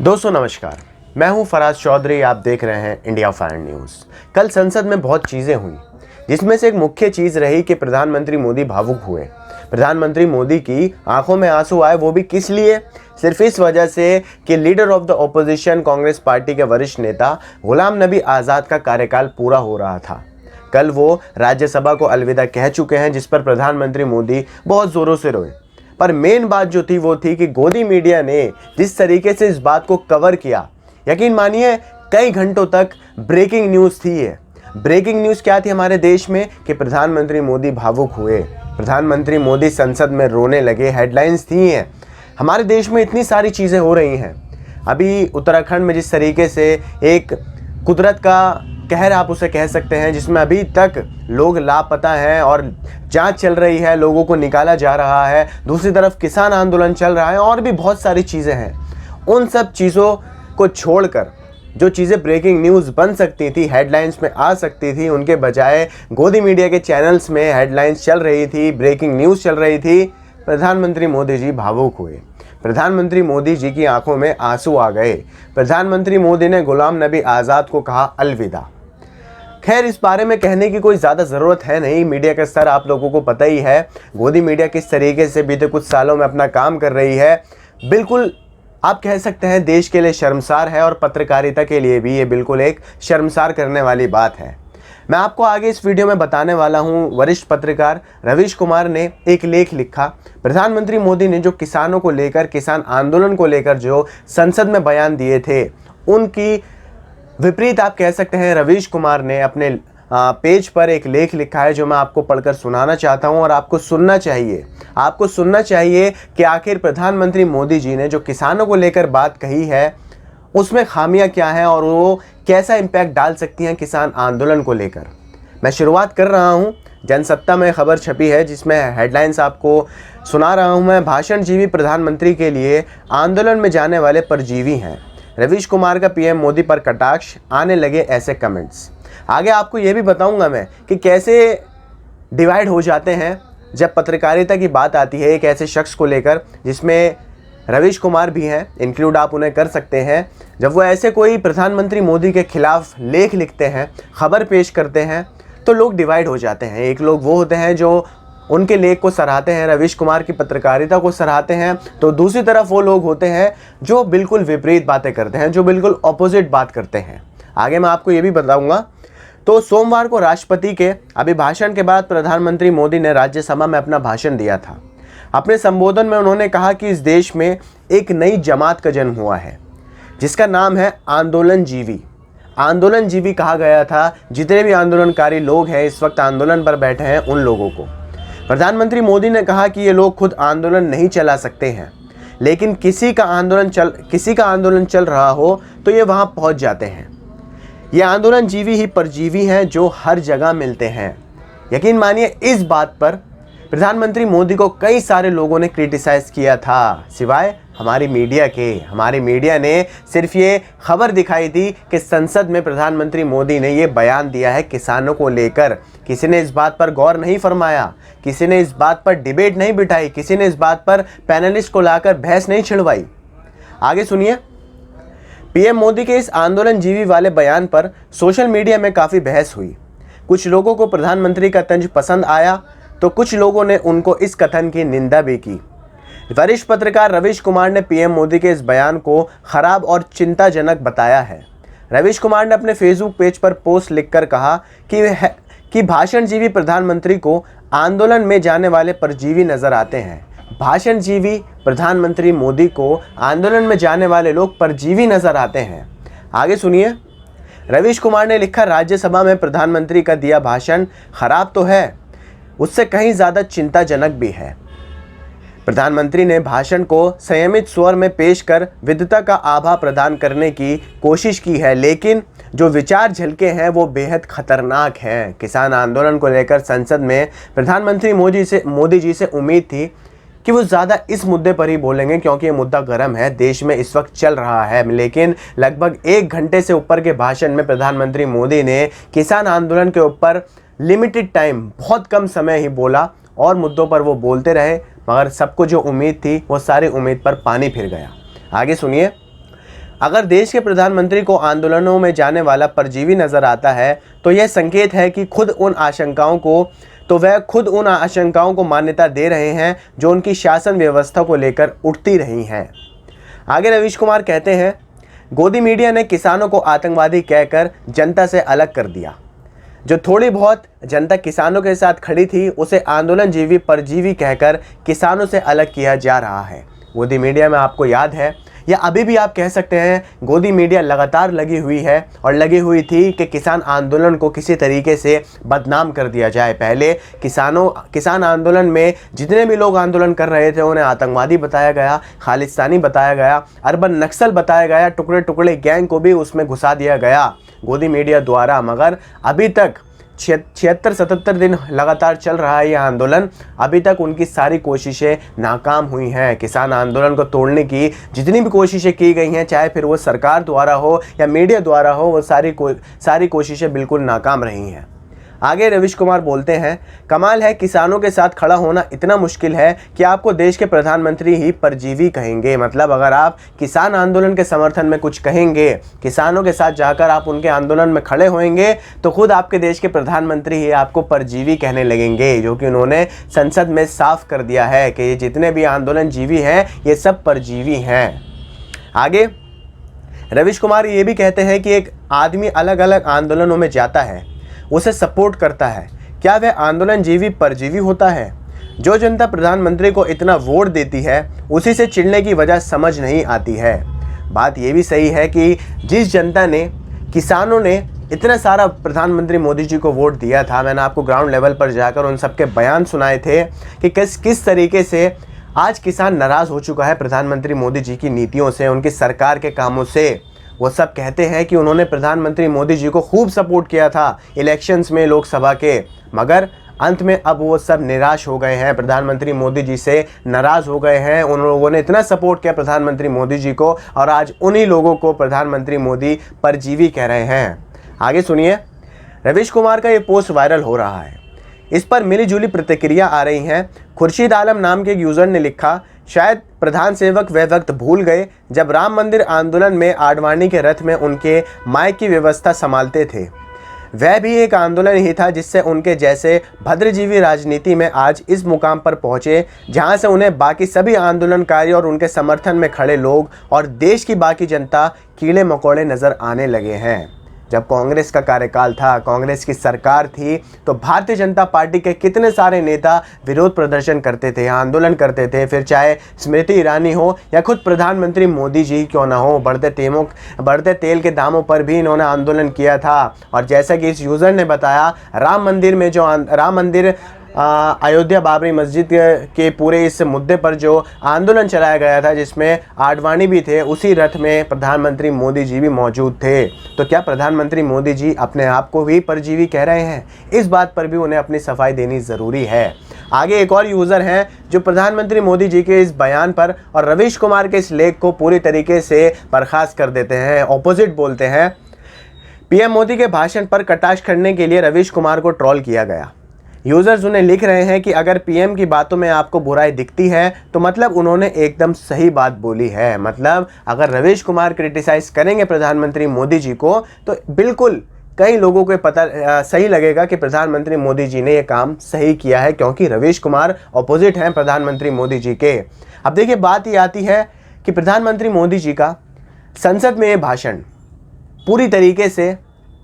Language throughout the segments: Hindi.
दोस्तों नमस्कार, मैं हूं फराज चौधरी। आप देख रहे हैं इंडिया फायर न्यूज़। कल संसद में बहुत चीज़ें हुई, जिसमें से एक मुख्य चीज़ रही कि प्रधानमंत्री मोदी भावुक हुए। प्रधानमंत्री मोदी की आंखों में आंसू आए, वो भी किस लिए? सिर्फ इस वजह से कि leader of the opposition Congress party के वरिष्ठ नेता गुलाम नबी आज़ाद का कार्यकाल पूरा हो रहा था। कल वो राज्यसभा को अलविदा कह चुके हैं, जिस पर प्रधानमंत्री मोदी बहुत ज़ोरों से रोए। पर मेन बात जो थी वो थी कि गोदी मीडिया ने जिस तरीके से इस बात को कवर किया, यकीन मानिए कई घंटों तक ब्रेकिंग न्यूज़ थी ये। ब्रेकिंग न्यूज़ क्या थी हमारे देश में कि प्रधानमंत्री मोदी भावुक हुए, प्रधानमंत्री मोदी संसद में रोने लगे। हेडलाइंस थी हैं। हमारे देश में इतनी सारी चीज़ें हो रही हैं। अभी उत्तराखंड में जिस तरीके से एक कुदरत का कहर आप उसे कह सकते हैं, जिसमें अभी तक लोग लापता हैं और जांच चल रही है, लोगों को निकाला जा रहा है। दूसरी तरफ किसान आंदोलन चल रहा है और भी बहुत सारी चीज़ें हैं। उन सब चीज़ों को छोड़कर जो चीज़ें ब्रेकिंग न्यूज़ बन सकती थी, हेडलाइंस में आ सकती थी, उनके बजाय गोदी मीडिया के चैनल्स में हेडलाइंस चल रही थी, ब्रेकिंग न्यूज़ चल रही थी। प्रधानमंत्री मोदी जी भावुक हुए, प्रधानमंत्री मोदी जी की आंखों में आंसू आ गए। प्रधानमंत्री मोदी ने गुलाम नबी आज़ाद को कहा अलविदा। खैर, इस बारे में कहने की कोई ज़्यादा ज़रूरत है नहीं। मीडिया का स्तर आप लोगों को पता ही है। गोदी मीडिया किस तरीके से बीते कुछ सालों में अपना काम कर रही है, बिल्कुल आप कह सकते हैं देश के लिए शर्मसार है, और पत्रकारिता के लिए भी ये बिल्कुल एक शर्मसार करने वाली बात है। मैं आपको आगे इस वीडियो में बताने वाला हूँ। वरिष्ठ पत्रकार रवीश कुमार ने एक लेख लिखा। प्रधानमंत्री मोदी ने जो किसानों को लेकर, किसान आंदोलन को लेकर जो संसद में बयान दिए थे, उनकी विपरीत आप कह सकते हैं रवीश कुमार ने अपने पेज पर एक लेख लिखा है, जो मैं आपको पढ़कर सुनाना चाहता हूं। और आपको सुनना चाहिए, आपको सुनना चाहिए कि आखिर प्रधानमंत्री मोदी जी ने जो किसानों को लेकर बात कही है, उसमें खामियां क्या हैं और वो कैसा इम्पैक्ट डाल सकती हैं किसान आंदोलन को लेकर। मैं शुरुआत कर रहा हूं। जनसत्ता में खबर छपी है, जिसमें हेडलाइंस आपको सुना रहा हूं मैं। भाषणजीवी प्रधानमंत्री के लिए आंदोलन में जाने वाले परजीवी हैं। रवीश कुमार का पीएम मोदी पर कटाक्ष, आने लगे ऐसे कमेंट्स। आगे आपको ये भी बताऊंगा मैं कि कैसे डिवाइड हो जाते हैं जब पत्रकारिता की बात आती है एक ऐसे शख्स को लेकर, जिसमें रवीश कुमार भी हैं, इंक्लूड आप उन्हें कर सकते हैं। जब वो ऐसे कोई प्रधानमंत्री मोदी के खिलाफ लेख लिखते हैं, खबर पेश करते हैं, तो लोग डिवाइड हो जाते हैं। एक लोग वो होते हैं जो उनके लेख को सराहते हैं, रवीश कुमार की पत्रकारिता को सराहते हैं, तो दूसरी तरफ वो लोग होते हैं जो बिल्कुल विपरीत बातें करते हैं, जो बिल्कुल ऑपोजिट बात करते हैं। आगे मैं आपको ये भी बताऊंगा। तो सोमवार को राष्ट्रपति के अभिभाषण के बाद प्रधानमंत्री मोदी ने राज्यसभा में अपना भाषण दिया था। अपने संबोधन में उन्होंने कहा कि इस देश में एक नई जमात का जन्म हुआ है, जिसका नाम है आंदोलनजीवी। आंदोलनजीवी कहा गया था जितने भी आंदोलनकारी लोग हैं, इस वक्त आंदोलन पर बैठे हैं, उन लोगों को। प्रधानमंत्री मोदी ने कहा कि ये लोग खुद आंदोलन नहीं चला सकते हैं, लेकिन किसी का आंदोलन चल रहा हो तो ये वहां पहुंच जाते हैं। ये आंदोलनजीवी ही परजीवी हैं जो हर जगह मिलते हैं। यकीन मानिए, इस बात पर प्रधानमंत्री मोदी को कई सारे लोगों ने क्रिटिसाइज किया था, सिवाय हमारी मीडिया के। हमारी मीडिया ने सिर्फ ये खबर दिखाई थी कि संसद में प्रधानमंत्री मोदी ने ये बयान दिया है किसानों को लेकर। किसी ने इस बात पर गौर नहीं फरमाया, किसी ने इस बात पर डिबेट नहीं बिठाई, किसी ने इस बात पर पैनलिस्ट को लाकर बहस नहीं छिड़वाई। आगे सुनिए। पीएम मोदी के इस आंदोलनजीवी वाले बयान पर सोशल मीडिया में काफ़ी बहस हुई। कुछ लोगों को प्रधानमंत्री का तंज पसंद आया, तो कुछ लोगों ने उनको इस कथन की निंदा भी की। वरिष्ठ पत्रकार रवीश कुमार ने पीएम मोदी के इस बयान को खराब और चिंताजनक बताया है। रवीश कुमार ने अपने फेसबुक पेज पर पोस्ट लिखकर कहा कि भाषणजीवी प्रधानमंत्री को आंदोलन में जाने वाले परजीवी नजर आते हैं। भाषणजीवी प्रधानमंत्री मोदी को आंदोलन में जाने वाले लोग परजीवी नजर आते हैं। आगे सुनिए। रवीश कुमार ने लिखा, राज्यसभा में प्रधानमंत्री का दिया भाषण खराब तो है, उससे कहीं ज़्यादा चिंताजनक भी है। प्रधानमंत्री ने भाषण को संयमित स्वर में पेश कर विविधता का आभा प्रदान करने की कोशिश की है, लेकिन जो विचार झलके हैं वो बेहद खतरनाक हैं। किसान आंदोलन को लेकर संसद में प्रधानमंत्री मोदी जी से उम्मीद थी कि वो ज़्यादा इस मुद्दे पर ही बोलेंगे, क्योंकि ये मुद्दा गर्म है, देश में इस वक्त चल रहा है। लेकिन लगभग 1 घंटे से ऊपर के भाषण में प्रधानमंत्री मोदी ने किसान आंदोलन के ऊपर लिमिटेड टाइम, बहुत कम समय ही बोला, और मुद्दों पर वो बोलते रहे, मगर सबको जो उम्मीद थी वो सारी उम्मीद पर पानी फिर गया। आगे सुनिए। अगर देश के प्रधानमंत्री को आंदोलनों में जाने वाला परजीवी नजर आता है तो यह संकेत है कि वह खुद उन आशंकाओं को मान्यता दे रहे हैं जो उनकी शासन व्यवस्था को लेकर उठती रही हैं। आगे रवीश कुमार कहते हैं, गोदी मीडिया ने किसानों को आतंकवादी कहकर जनता से अलग कर दिया। जो थोड़ी बहुत जनता किसानों के साथ खड़ी थी उसे आंदोलनजीवी परजीवी कहकर किसानों से अलग किया जा रहा है। गोदी मीडिया में आपको याद है, या अभी भी आप कह सकते हैं, गोदी मीडिया लगातार लगी हुई है और लगी हुई थी कि किसान आंदोलन को किसी तरीके से बदनाम कर दिया जाए। पहले किसान आंदोलन में जितने भी लोग आंदोलन कर रहे थे उन्हें आतंकवादी बताया गया, खालिस्तानी बताया गया, अर्बन नक्सल बताया गया, टुकड़े टुकड़े गैंग को भी उसमें घुसा दिया गया गोदी मीडिया द्वारा। मगर अभी तक 76-77 दिन लगातार चल रहा है यह आंदोलन, अभी तक उनकी सारी कोशिशें नाकाम हुई हैं। किसान आंदोलन को तोड़ने की जितनी भी कोशिशें की गई हैं, चाहे फिर वो सरकार द्वारा हो या मीडिया द्वारा हो, वो सारी कोशिशें बिल्कुल नाकाम रही हैं। आगे रवीश कुमार बोलते हैं, कमाल है, किसानों के साथ खड़ा होना इतना मुश्किल है कि आपको देश के प्रधानमंत्री ही परजीवी कहेंगे। मतलब अगर आप किसान आंदोलन के समर्थन में कुछ कहेंगे, किसानों के साथ जाकर आप उनके आंदोलन में खड़े होंगे, तो खुद आपके देश के प्रधानमंत्री ही आपको परजीवी कहने लगेंगे, जो कि उन्होंने संसद में साफ कर दिया है कि ये जितने भी आंदोलन जीवी हैं ये सब परजीवी हैं। आगे रवीश कुमार ये भी कहते हैं कि एक आदमी अलग अलग आंदोलनों में जाता है, उसे सपोर्ट करता है, क्या वह आंदोलन जीवी परजीवी होता है? जो जनता प्रधानमंत्री को इतना वोट देती है उसी से चिढ़ने की वजह समझ नहीं आती है। बात यह भी सही है कि जिस जनता ने, किसानों ने इतना सारा प्रधानमंत्री मोदी जी को वोट दिया था, मैंने आपको ग्राउंड लेवल पर जाकर उन सबके बयान सुनाए थे कि किस तरीके से आज किसान नाराज़ हो चुका है प्रधानमंत्री मोदी जी की नीतियों से, उनकी सरकार के कामों से। वो सब कहते हैं कि उन्होंने प्रधानमंत्री मोदी जी को खूब सपोर्ट किया था इलेक्शंस में, लोकसभा के, मगर अंत में अब वो सब निराश हो गए हैं, प्रधानमंत्री मोदी जी से नाराज़ हो गए हैं। उन लोगों ने इतना सपोर्ट किया प्रधानमंत्री मोदी जी को और आज उन्हीं लोगों को प्रधानमंत्री मोदी परजीवी कह रहे हैं। आगे सुनिए, रवीश कुमार का ये पोस्ट वायरल हो रहा है, इस पर मिलीजुली प्रतिक्रिया आ रही हैं। खुर्शीद आलम नाम के एक यूज़र ने लिखा, शायद प्रधान सेवक वह वक्त भूल गए जब राम मंदिर आंदोलन में आडवाणी के रथ में उनके माइक की व्यवस्था संभालते थे। वह भी एक आंदोलन ही था जिससे उनके जैसे भद्रजीवी राजनीति में आज इस मुकाम पर पहुंचे जहां से उन्हें बाकी सभी आंदोलनकारी और उनके समर्थन में खड़े लोग और देश की बाकी जनता कीड़े मकोड़े नज़र आने लगे हैं। जब कांग्रेस का कार्यकाल था, कांग्रेस की सरकार थी, तो भारतीय जनता पार्टी के कितने सारे नेता विरोध प्रदर्शन करते थे, आंदोलन करते थे, फिर चाहे स्मृति ईरानी हो या खुद प्रधानमंत्री मोदी जी क्यों ना हो, बढ़ते तेल के दामों पर भी इन्होंने आंदोलन किया था। और जैसा कि इस यूज़र ने बताया, राम मंदिर अयोध्या बाबरी मस्जिद के पूरे इस मुद्दे पर जो आंदोलन चलाया गया था, जिसमें आडवाणी भी थे, उसी रथ में प्रधानमंत्री मोदी जी भी मौजूद थे। तो क्या प्रधानमंत्री मोदी जी अपने आप को भी परजीवी कह रहे हैं? इस बात पर भी उन्हें अपनी सफाई देनी ज़रूरी है। आगे एक और यूज़र हैं जो प्रधानमंत्री मोदी जी के इस बयान पर और रवीश कुमार के इस लेख को पूरी तरीके से बर्खास्त कर देते हैं, ऑपोजिट बोलते हैं। पीएम मोदी के भाषण पर कटाक्ष करने के लिए रवीश कुमार को ट्रोल किया गया। यूज़र्स उन्हें लिख रहे हैं कि अगर पीएम की बातों में आपको बुराई दिखती है तो मतलब उन्होंने एकदम सही बात बोली है। मतलब अगर रवीश कुमार क्रिटिसाइज़ करेंगे प्रधानमंत्री मोदी जी को तो बिल्कुल कई लोगों को पता सही लगेगा कि प्रधानमंत्री मोदी जी ने ये काम सही किया है, क्योंकि रवीश कुमार ऑपोजिट हैं प्रधानमंत्री मोदी जी के। अब देखिए, बात ये आती है कि प्रधानमंत्री मोदी जी का संसद में ये भाषण पूरी तरीके से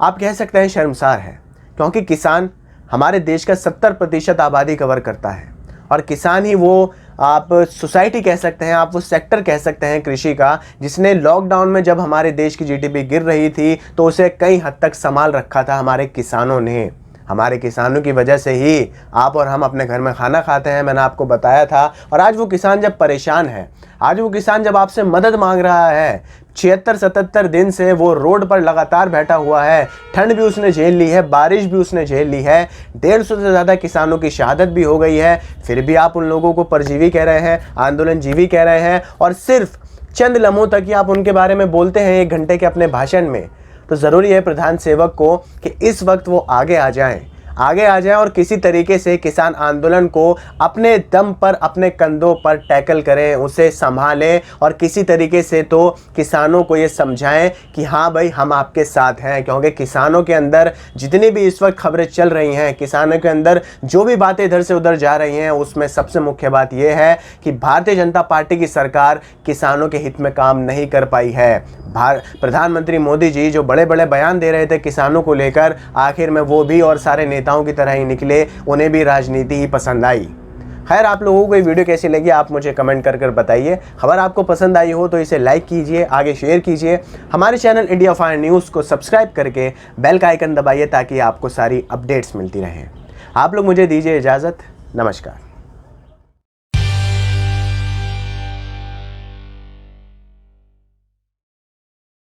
आप कह सकते हैं शर्मसार है, क्योंकि किसान हमारे देश का 70% आबादी कवर करता है और किसान ही वो, आप सोसाइटी कह सकते हैं, आप वो सेक्टर कह सकते हैं कृषि का, जिसने लॉकडाउन में जब हमारे देश की जीडीपी गिर रही थी तो उसे कई हद तक संभाल रखा था हमारे किसानों ने। हमारे किसानों की वजह से ही आप और हम अपने घर में खाना खाते हैं, मैंने आपको बताया था। और आज वो किसान जब परेशान है, आज वो किसान जब आपसे मदद मांग रहा है, 76-77 दिन से वो रोड पर लगातार बैठा हुआ है, ठंड भी उसने झेल ली है, बारिश भी उसने झेल ली है, 150 से ज़्यादा किसानों की शहादत भी हो गई है, फिर भी आप उन लोगों को परजीवी कह रहे हैं, आंदोलनजीवी कह रहे हैं, और सिर्फ चंद लम्हों तक ही आप उनके बारे में बोलते हैं 1 घंटे के अपने भाषण में। तो ज़रूरी है प्रधान सेवक को कि इस वक्त वो आगे आ जाएं, आगे आ जाएं और किसी तरीके से किसान आंदोलन को अपने दम पर, अपने कंधों पर टैकल करें, उसे संभालें और किसी तरीके से तो किसानों को ये समझाएं कि हाँ भाई हम आपके साथ हैं। क्योंकि किसानों के अंदर जितनी भी इस वक्त खबरें चल रही हैं, किसानों के अंदर जो भी बातें इधर से उधर जा रही हैं, उसमें सबसे मुख्य बात यह है कि भारतीय जनता पार्टी की सरकार किसानों के हित में काम नहीं कर पाई है। प्रधानमंत्री मोदी जी जो बड़े बड़े बयान दे रहे थे किसानों को लेकर, आखिर में वो भी और सारे नेताओं की तरह ही निकले, उन्हें भी राजनीति ही पसंद आई। खैर, आप लोगों को ये वीडियो कैसी लगी आप मुझे कमेंट कर बताइए। खबर आपको पसंद आई हो तो इसे लाइक कीजिए, आगे शेयर कीजिए। हमारे चैनल इंडिया फायर न्यूज़ को सब्सक्राइब करके बेल का आइकन दबाइए ताकि आपको सारी अपडेट्स मिलती रहें। आप लोग मुझे दीजिए इजाज़त। नमस्कार।